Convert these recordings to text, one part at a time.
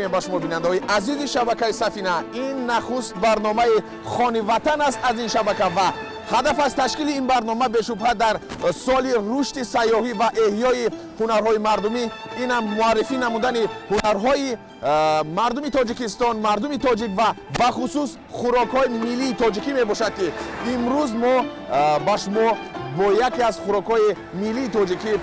میگویم با شما بیننده‌های عزیز شبکه سفینه. این نخست برنامه خانی وطن است از این شبکه و هدف از تشکیل این برنامه به شبهه در سال رشد سیاحی و احیای هنرهای مردمی این هم معرفی نمودن هنرهای مردمی تاجیکستان، مردمی تاجیک و بخصوص خوراک‌های ملی تاجیکی می باشد که امروز ما با شما با یکی از خوراک‌های ملی تاجیکی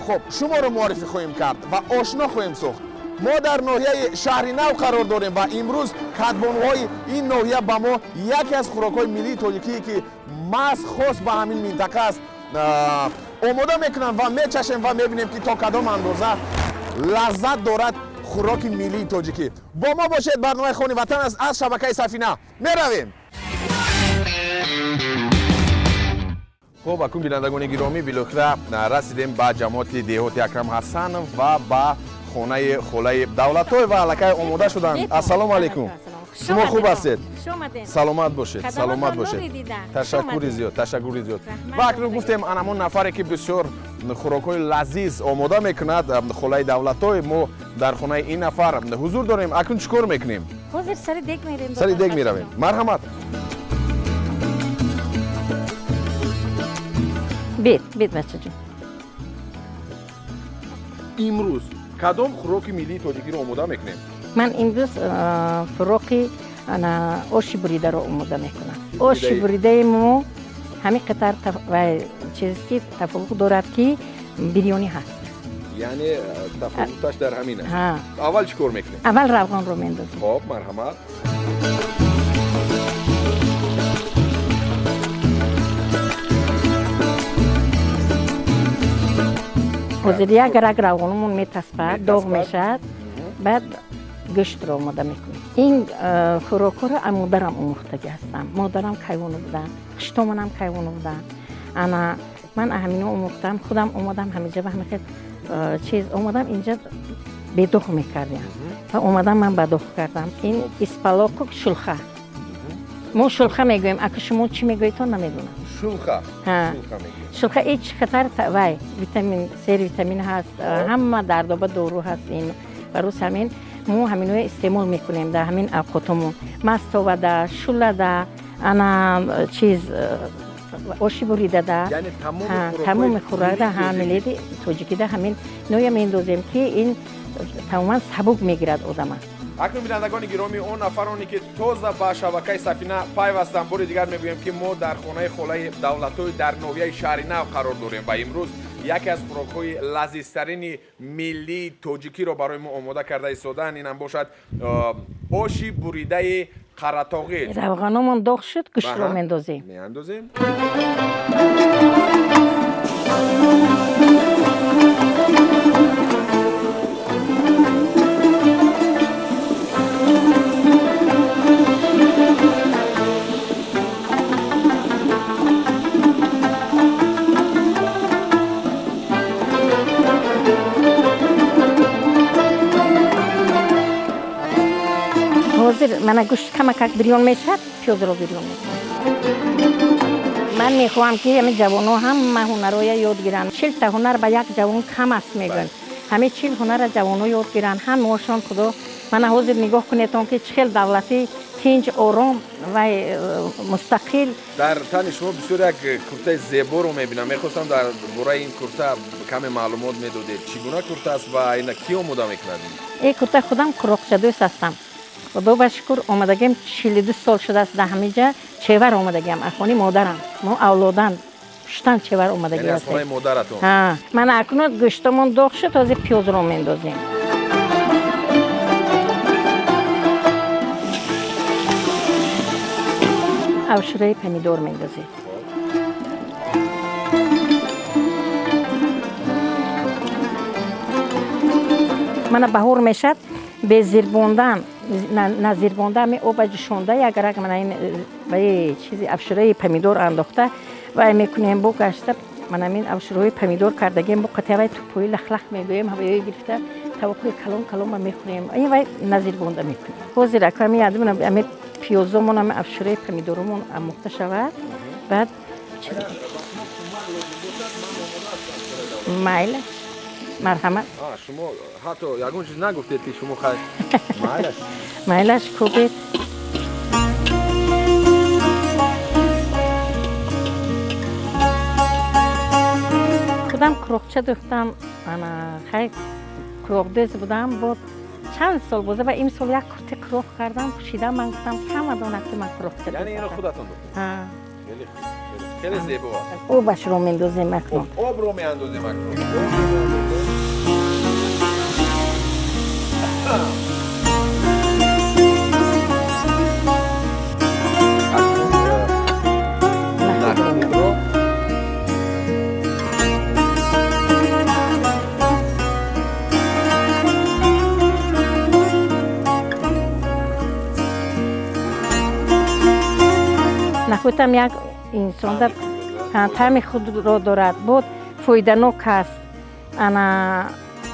خب شما رو معرفی خواهیم کرد و آشنا خواهیم ساخت. ما در ناحیه شهر نو قرار داریم و امروز کدبانوهای این ناحیه با ما یکی از خوراک‌های ملی تاجیکی که ماست خاص به همین منطقه است آماده میکنن و میچشیم و میبینیم که تا کدام اندازه لذت دارد خوراک ملی تاجیکی. با ما باشید، برنامه خانی وطن است از شبکه سفینه. میرویم. خب اکنون بینندگان گرامی بالاخره رسیدیم به جماعت دهات اکرم حسن و به خانه خاله دولت‌های و علکه آماده شدن. السلام علیکم. شما خوب هستید؟ سلامت باشید. سلامت باشید. تشکر زیاد. تشکر زیاد. و اکنون گفتیم انمون نفری که بسیار خوراک‌های لذیذ آماده میکند خاله دولت‌های ما در خانه این نفر حضور داریم. اکنون چیکار میکنیم؟ حاضر سر دیگ میریم. سر دیگ میرویم. مرحمت. بید بچه جون. امروز کدام خوراک ملی تاجیکی رو آماده میکنیم؟ من امروز خوراک آش بریده رو آماده میکنم. آش بریده مو همین قطر و چیزی که تفاوت دارد که بریانی هست. یعنی تفاوتش در همین است. اول چیکار میکنیم؟ اول روغن رو میندازیم. خب مرحمت. حاضر یک رگ روغنمون میتسبه داغ میشد بعد گشت رو آماده میکنیم. این خوراک رو مادرم آموختگی هستم. مادرم کیوانو بودن، خشتامون هم کیوانو بودن. من همینو آموختم، خودم اومدم همینجا به همین چیز اومدم اینجا بدوخ میکردیم و اومدم من بدوخ کردم. این اسپلاکو شلخه. ما شلخه میگویم. اگه شما چی میگویید تو نمیدونم. شلخه. شلخه هیچ خطر وای ویتامین سی ویتامین هست، همه درد دارو هست. این برای همین ما همینو استعمال میکنیم در همین اوقاتمون. مستو و در شله در انا چیز آشی بریده در یعنی تمام خوراک در همین تاجیکی در همین نوع میندازیم که این تماما سبک میگیرد آدم. اکنون بینندگان گرامی اون نفرانی که تازه با شبکه سفینه پیوستن بار دیگر میگویم که ما در خانه خاله دولت‌های در ناحیه شهر نو قرار داریم و امروز یکی از خوراک‌های لذیذترین ملی تاجیکی رو برای ما آماده کرده ایستادن. این هم باشد آش بریده каратоги. روغنمون داغ شد، گوشت رو میندازیم. میاندازیم. من گوشت کمک بریون میشد، پیاز رو بریون میکنم. من میخوام که همه جوانو هم هنرهای یاد گیرن. 40 تا هنر به یک جوان کم است میگن. همه 40 هنر جوانو یاد گیرن. هم موشان خدا من حاضر نگاه کنید که 40 دولتی تنج آرام و مستقل. در تن شما بسیار یک کرته زیبا رو میبینم. میخواستم در برای این کرته کمی معلومات میدادید. چگونه کرته است و اینا کی آماده میکنید؟ این کرته خودم کراقچه دوست هستم. خدا با شکر آمدگیم 42 سال شده است در همینجا چهور آمدگیم. اخوانی مادرم ما اولادن پشتن چهور آمدگی است. یعنی از خانه مادرتون؟ من اکنون گوشتمون داغ شد تازه پیاز رو میندازیم. ابشره پمیدور میندازیم. من بهار میشد به زیربوندن نه زیربوندن می آب جوشونده یک رگ من این به چیزی ابشره پمیدور انداخته و میکنیم بو گشته من همین ابشره پمیدور کردگیم بو قطعه توپوی لخ لخ میگویم هوایی گرفته توقع کلون کلون میخوریم این وای نزیربونده میکنیم. حاضر کمی یادم همه پیازمون هم ابشره پمیدورمون اموخته شود بعد چیز مایل марҳамат. шумо ҳатто ягон чиз нагуфтед ки шумо хай майлаш. Майлаш кубед. خودم کروغچه دختم خیلی کروغ دوز بودم بود چند سال بوده و این سال یک کرتی کروغ کردم پوشیدم من گفتم کم دونه که من کروغچه دختم. یعنی اینو خودتون دختم؟ خیلی زیبا است. او باش رو میندازیم مکنم. آب رو میاندازیم مکنم. نخوتم یک انسان در طعم خود را دارد بود فایده‌ناک است. انا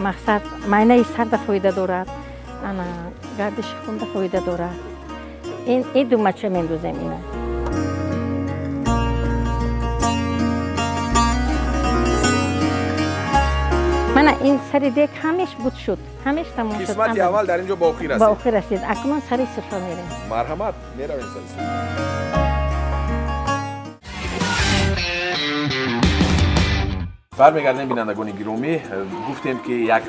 مقصد معنی سرد فایده دارد. انا گردش خون فایده دارد. این دو مچه میندازیم اینه. من این سری دیگ همیش بود شد. همیش تمام شد. قسمت اول در اینجا باقی رسید. باقی رسید. اکنون سری صفر میریم. مرحمت میرویم سری. برمیگردیم بینندگان گرامی گفتیم که یک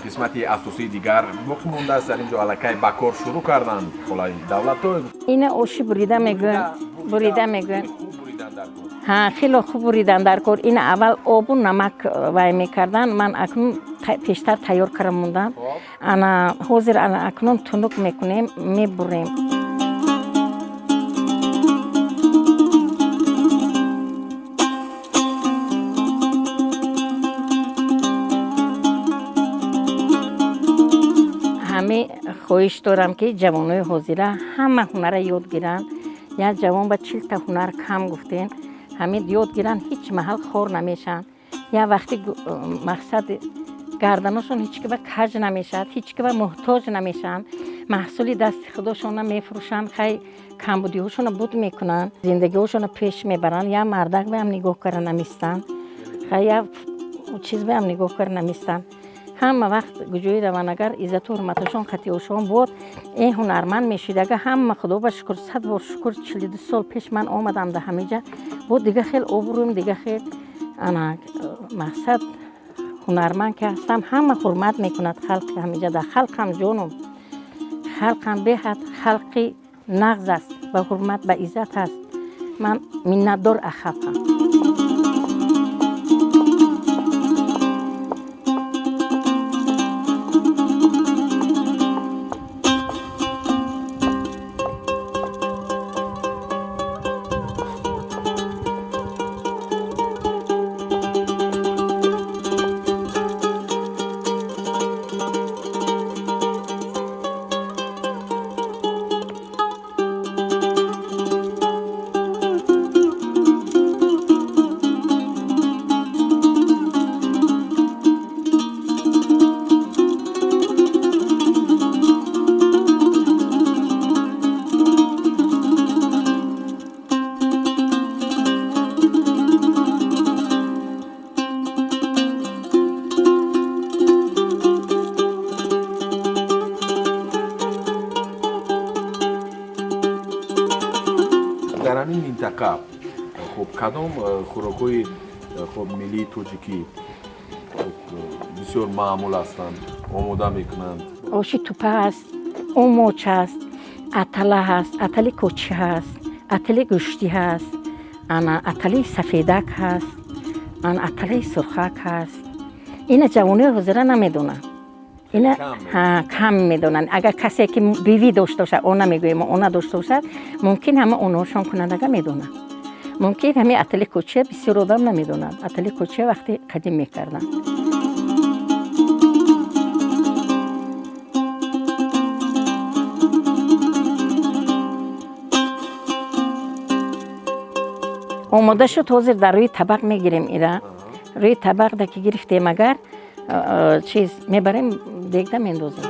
قسمتی اساسی دیگر باقی مونده است در اینجا الکی با کار شروع کردن خلای دولت اینه آشی بریده میگن ها خیلی خوب بریدن در کار این اول آب و نمک وای میکردن من اکنون پیشتر تیار کردم موندم انا حاضر اکنون تنک میکنیم میبریم همه خواهش دارم که جوانای حاضره همه هنر یاد گیرن یا جوان با 40 تا هنر کم گفتین همه یاد گیرن هیچ محل خور نمیشن یا وقتی مقصد گردنشون هیچ که به کج نمیشد هیچ که به محتاج نمیشن محصول دست خودشون میفروشن خیلی کمبودی هاشون بود میکنن زندگی هاشون پیش میبرن یا مردک به هم نگاه کردن نمیستن خیلی چیز به هم نگاه کردن نمیستن همه وقت گجوی روانگر عزت و حرمتشون خطیوشون بود این هنرمند میشید اگه همه خدا با شکر 100 بار شکر 42 سال پیش من آمدم در همه جا بود دیگه خیلی آبرویم دیگه خیلی انا مقصد هنرمند که هستم همه حرمت میکند خلق همه جا در خلق هم جانم خلق هم بهت خلقی نغز است و حرمت به عزت است من منتدار خلقم در همین منطقه خب کدام خوراک‌های خب ملی توجیکی بسیار معمول هستند آماده میکنند آشی توپه هست اوموچ هست اتله هست اتله کوچی هست اتله گوشتی هست اتله سفیدک هست اتله سرخک هست این جوانی حاضره نمیدونن این کم میدونن اگر کسی که بیوی داشته باشه اون نمیگویم اون داشته باشه ممکن همه اوناشون کنندگه میدونن ممکن همه اتلی کوچه بسیار آدم نمیدونن اتلی کوچه وقتی قدیم میکردن آماده شد حاضر در روی طبق میگیریم ایره روی طبق ده که گرفتیم اگر چیز میبریم دیگه میندازیم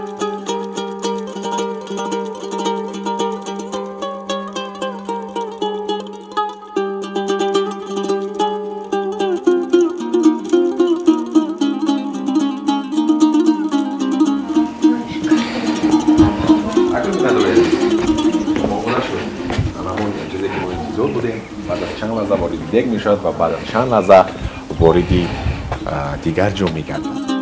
چند لحظه وارد دیگ میشد و بعد از چند لحظه وارد دیگر جو میگردد.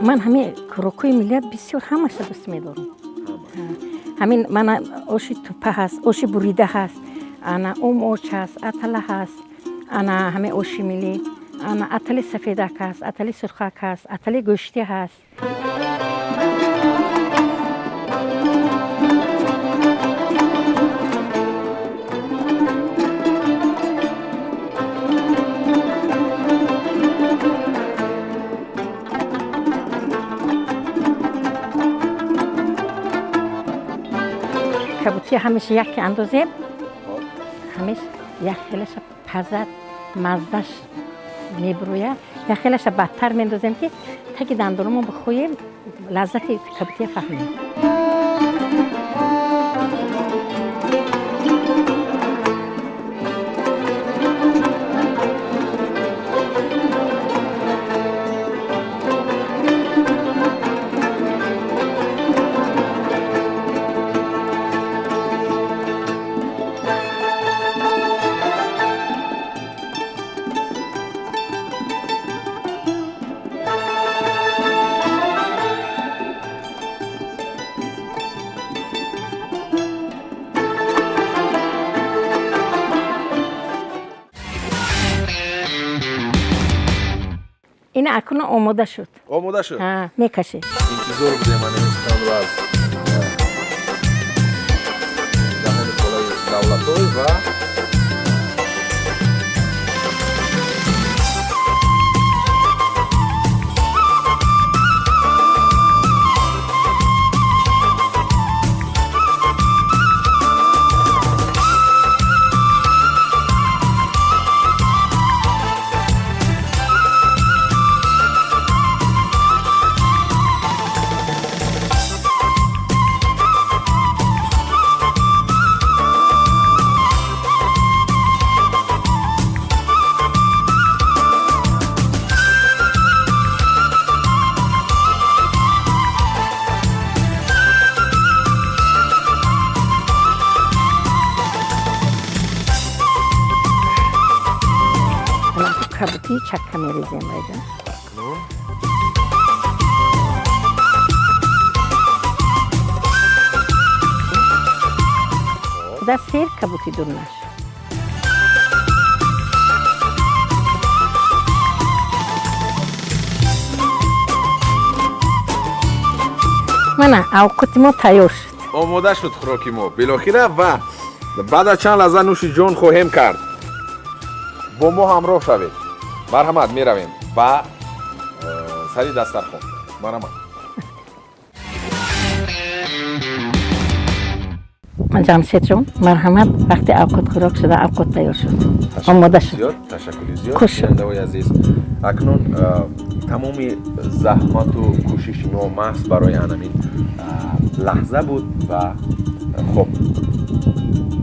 من همین کروکوی میلیارد بسیار همش دوست می‌دارم. همین من آش توپه هست، آش بریده هست، انا اوموچ هست، اتله هست، انا همین آش میلی، انا اتله سفیدک هست، اتله سرخک هست، اتله گوشتی هست. کبوتی همیشه یک اندازه همیشه یک خیلیش پزد مزدش میبرویه یک خیلیش بدتر میندازیم که تاکی دندونمون بخویم لذت کبوتی فهمیم. این اکنون آماده شد. آماده شد؟ ها میکشی. انتظار بوده من امستان رو از دهان کلای دولتای و کبوتی چکه میریزیم باید. خدا سیر کبوتی دور نشد. من اوقات ما تیار شد. آماده شد خوراکی ما بالاخره و بعد از چند لحظه نوش جان خواهیم کرد. با ما همراه شوید. مرحمت میرویم با سری دسترخوان. مرحمت. جمشید جون مرحمت وقتی اوقات خوراک شده اوقات تیار شد. آماده شد. تشکر زیاد. شنونده‌های عزیز اکنون تمامی زحمت و کوشش ما محض برای همین لحظه بود و خب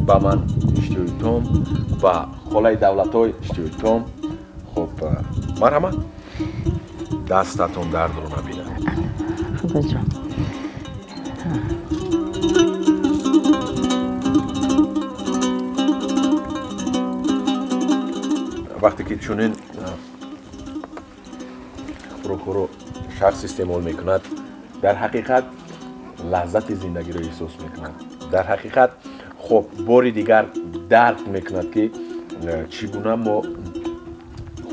با من اشتیوی توم با خلای دولتای اشتیوی توم خب مرحمت دستتون درد رو نبینه. خدا جان. وقتی که چونین رو شخص استعمال میکند در حقیقت لذت زندگی رو احساس میکند. در حقیقت خب باری دیگر درک میکند که چگونه ما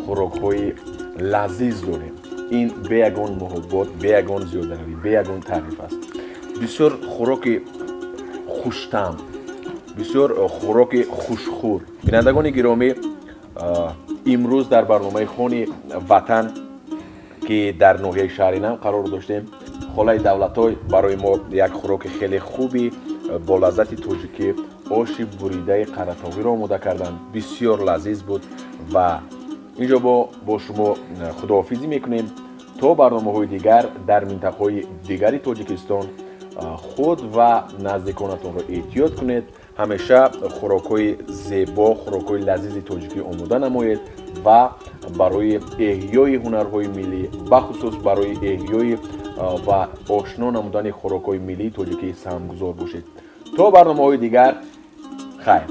خوراک‌های لذیذ داریم. این به یگان محبت، به یگان زیاده‌روی، به یگان تعریف است. بسیار خوراک خوش‌طعم، بسیار خوراک خوشخور. بینندگان گرامی امروز در برنامه خونی وطن که در ناحیه شهرینم قرار داشتیم خلای دولتای برای ما یک خوراک خیلی خوبی با لذت تاجیکی آش بریده قراتوگی را آماده کردند. بسیار لذیذ بود و اینجا با شما خداحافظی میکنیم تا برنامه‌های دیگر در منطقه‌های دیگری تاجیکستان. خود و نزدیکانتون را احتیاط کنید ҳамеша хӯрокҳои зебо, хӯрокҳои лазизи тоҷикӣ омода намоед ва барои эҳёи ҳунарҳои миллӣ, бахусус барои эҳёи ва ошно намудани хӯрокҳои миллии тоҷикӣ саҳмгузор бошед. То барномаҳои дигар, хайр.